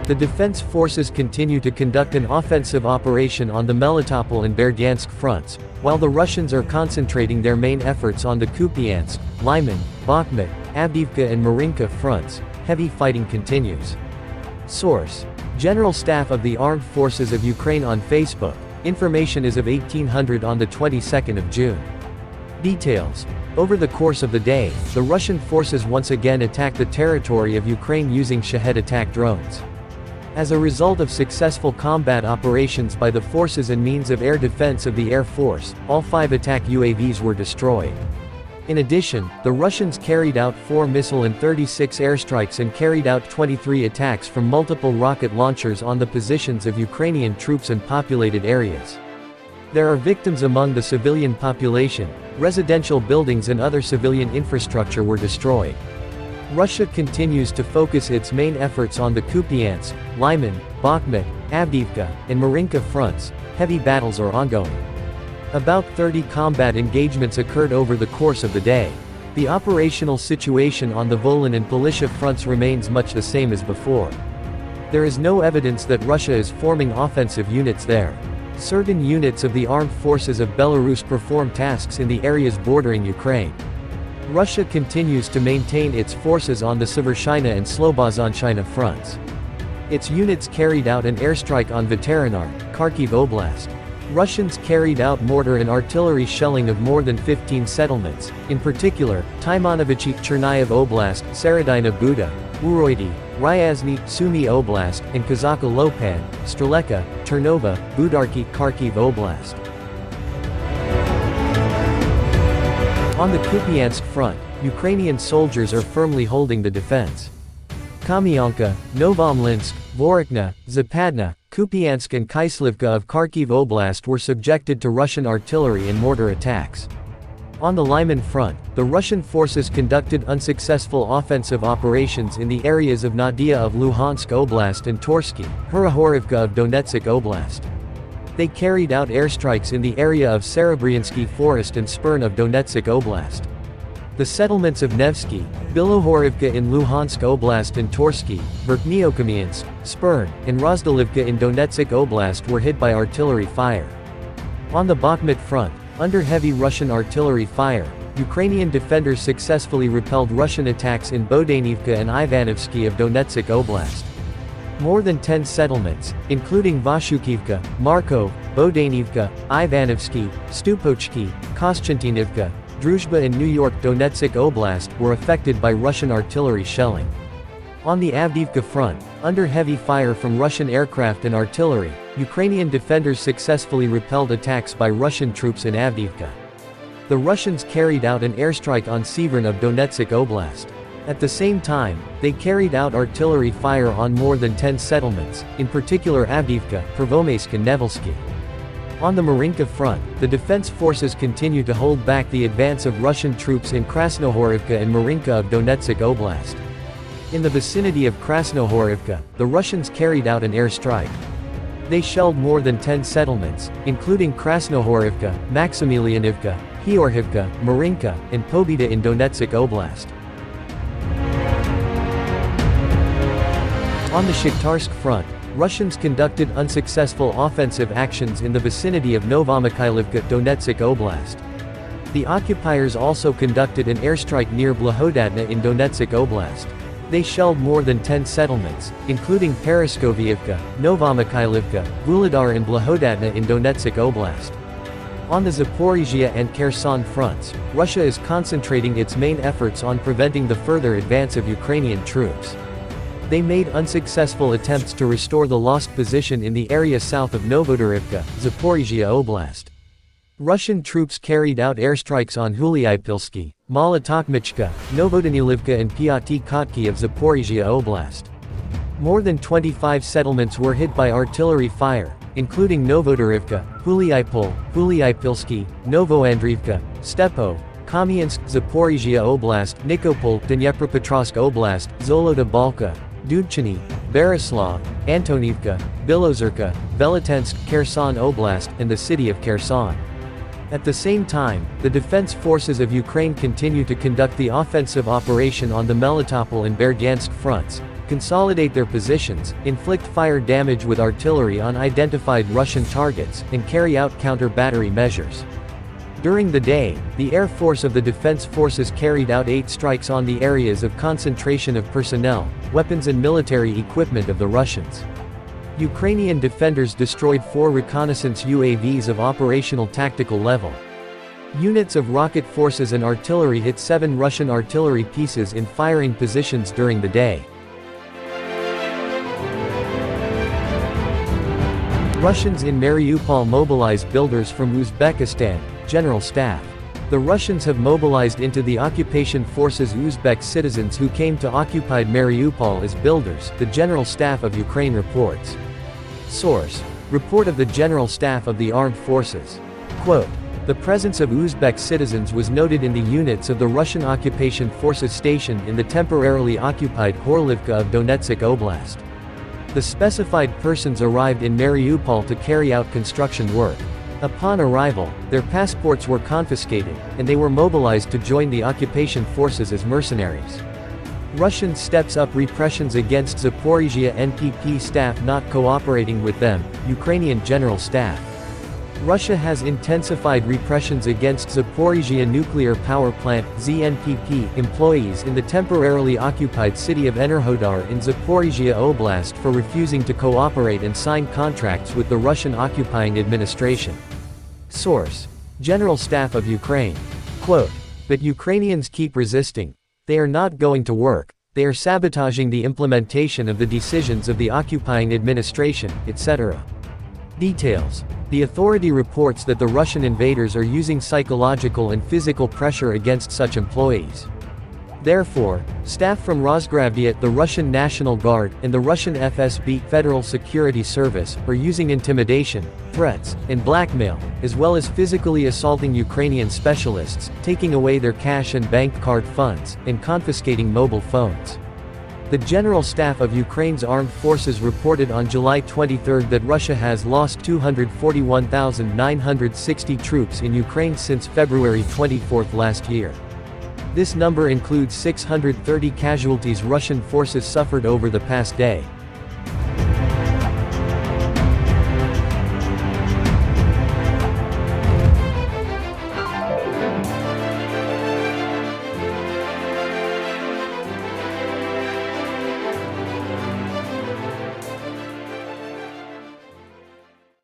The defense forces continue to conduct an offensive operation on the Melitopol and Berdiansk fronts, while the Russians are concentrating their main efforts on the Kupiansk, Lyman, Bakhmut, Avdiivka and Marinka fronts. Heavy fighting continues. Source: General Staff of the Armed Forces of Ukraine on Facebook. Information is of 1800 on the 22nd of June. Details: over the course of the day, the Russian forces once again attacked the territory of Ukraine using Shahed attack drones. As a result of successful combat operations by the forces and means of air defense of the Air Force, all 5 attack UAVs were destroyed. In addition, the Russians carried out 4 missile and 36 airstrikes and carried out 23 attacks from multiple rocket launchers on the positions of Ukrainian troops and populated areas. There are victims among the civilian population. Residential buildings and other civilian infrastructure were destroyed. Russia continues to focus its main efforts on the Kupiansk, Lyman, Bakhmut, Avdiivka, and Marinka fronts. Heavy battles are ongoing. About 30 combat engagements occurred over the course of the day. The operational situation on the Volyn and Politia fronts remains much the same as before. There is no evidence that Russia is forming offensive units there. Certain units of the armed forces of Belarus perform tasks in the areas bordering Ukraine. Russia continues to maintain its forces on the Severshina and Slobozhenshina fronts. Its units carried out an airstrike on Veterinar, Kharkiv Oblast. Russians carried out mortar and artillery shelling of more than 15 settlements, in particular, Timonovichi, Chernihiv Oblast, Saradina Buda, Uroidi, Ryazny, Sumy Oblast, and Kazaka Lopan, Streleka, Ternova, Budarki, Kharkiv Oblast. On the Kupiansk front, Ukrainian soldiers are firmly holding the defense. Kamyanka, Novomlinsk, Vorokna, Zapadna, Kupiansk and Kyslivka of Kharkiv Oblast were subjected to Russian artillery and mortar attacks. On the Lyman front, the Russian forces conducted unsuccessful offensive operations in the areas of Nadia of Luhansk Oblast and Torsky, Hurahorivka of Donetsk Oblast. They carried out airstrikes in the area of Serebryansky Forest and Spern of Donetsk Oblast. The settlements of Nevsky, Bilohorivka in Luhansk Oblast and Torsky, Verkhnyokamyansk, Spern, and Rozdalivka in Donetsk Oblast were hit by artillery fire. On the Bakhmut front, under heavy Russian artillery fire, Ukrainian defenders successfully repelled Russian attacks in Bodanivka and Ivanovsky of Donetsk Oblast. More than 10 settlements, including Vashukivka, Markov, Bodanivka, Ivanovsky, Stupochki, Kostantinivka, Druzhba and New York Donetsk Oblast, were affected by Russian artillery shelling. On the Avdiivka front, under heavy fire from Russian aircraft and artillery, Ukrainian defenders successfully repelled attacks by Russian troops in Avdiivka. The Russians carried out an airstrike on Severn of Donetsk Oblast. At the same time, they carried out artillery fire on more than 10 settlements, in particular Avdiivka, Pervomaysk and Nevelsky. On the Marinka front, the defense forces continue to hold back the advance of Russian troops in Krasnohorivka and Marinka of Donetsk Oblast. In the vicinity of Krasnohorivka, the Russians carried out an airstrike. They shelled more than 10 settlements, including Krasnohorivka, Maximilianivka, Heorhivka, Marinka, and Pobeda in Donetsk Oblast. On the Shakhtarsk front, Russians conducted unsuccessful offensive actions in the vicinity of Novomikhailivka, Donetsk Oblast. The occupiers also conducted an airstrike near Blahodadna in Donetsk Oblast. They shelled more than 10 settlements, including Paraskoviivka, Novomikhailivka, Vuhledar and Blahodadna in Donetsk Oblast. On the Zaporizhia and Kherson fronts, Russia is concentrating its main efforts on preventing the further advance of Ukrainian troops. They made unsuccessful attempts to restore the lost position in the area south of Novodorivka, Zaporizhia Oblast. Russian troops carried out airstrikes on Huliaipilsky, Malotokmichka, Novodanilivka and Pyaty Kotki of Zaporizhia Oblast. More than 25 settlements were hit by artillery fire, including Novodorivka, Huliaipol, Huliaipilsky, Novoandriivka, Stepo, Kamyansk, Zaporizhia Oblast, Nikopol, Dnepropetrovsk Oblast, Zoloda Balka, Dudchiny, Berislav, Antonivka, Bilozerka, Velitensk, Kherson Oblast, and the city of Kherson. At the same time, the defense forces of Ukraine continue to conduct the offensive operation on the Melitopol and Berdiansk fronts, consolidate their positions, inflict fire damage with artillery on identified Russian targets, and carry out counter-battery measures. During the day, the Air Force of the Defense Forces carried out 8 strikes on the areas of concentration of personnel, weapons and military equipment of the Russians. Ukrainian defenders destroyed 4 reconnaissance UAVs of operational tactical level. Units of rocket forces and artillery hit 7 Russian artillery pieces in firing positions during the day. Russians in Mariupol mobilize builders from Uzbekistan, General Staff. The Russians have mobilized into the occupation forces Uzbek citizens who came to occupied Mariupol as builders, the General Staff of Ukraine reports. Source: Report of the General Staff of the Armed Forces. Quote, "The presence of Uzbek citizens was noted in the units of the Russian occupation forces stationed in the temporarily occupied Horlivka of Donetsk Oblast. The specified persons arrived in Mariupol to carry out construction work. Upon arrival, their passports were confiscated, and they were mobilized to join the occupation forces as mercenaries. Russian steps up repressions against Zaporizhia NPP staff not cooperating with them, Ukrainian General Staff. Russia has intensified repressions against Zaporizhia nuclear power plant, ZNPP, employees in the temporarily occupied city of Enerhodar in Zaporizhia Oblast for refusing to cooperate and sign contracts with the Russian occupying administration." Source: General Staff of Ukraine. Quote, "But Ukrainians keep resisting. They are not going to work. They are sabotaging the implementation of the decisions of the occupying administration, etc." Details: The authority reports that the Russian invaders are using psychological and physical pressure against such employees. Therefore, staff from Rosgravdiet, the Russian National Guard, and the Russian FSB, Federal Security Service, are using intimidation, threats, and blackmail, as well as physically assaulting Ukrainian specialists, taking away their cash and bank card funds, and confiscating mobile phones. The General Staff of Ukraine's Armed Forces reported on July 23 that Russia has lost 241,960 troops in Ukraine since February 24 last year. This number includes 630 casualties Russian forces suffered over the past day.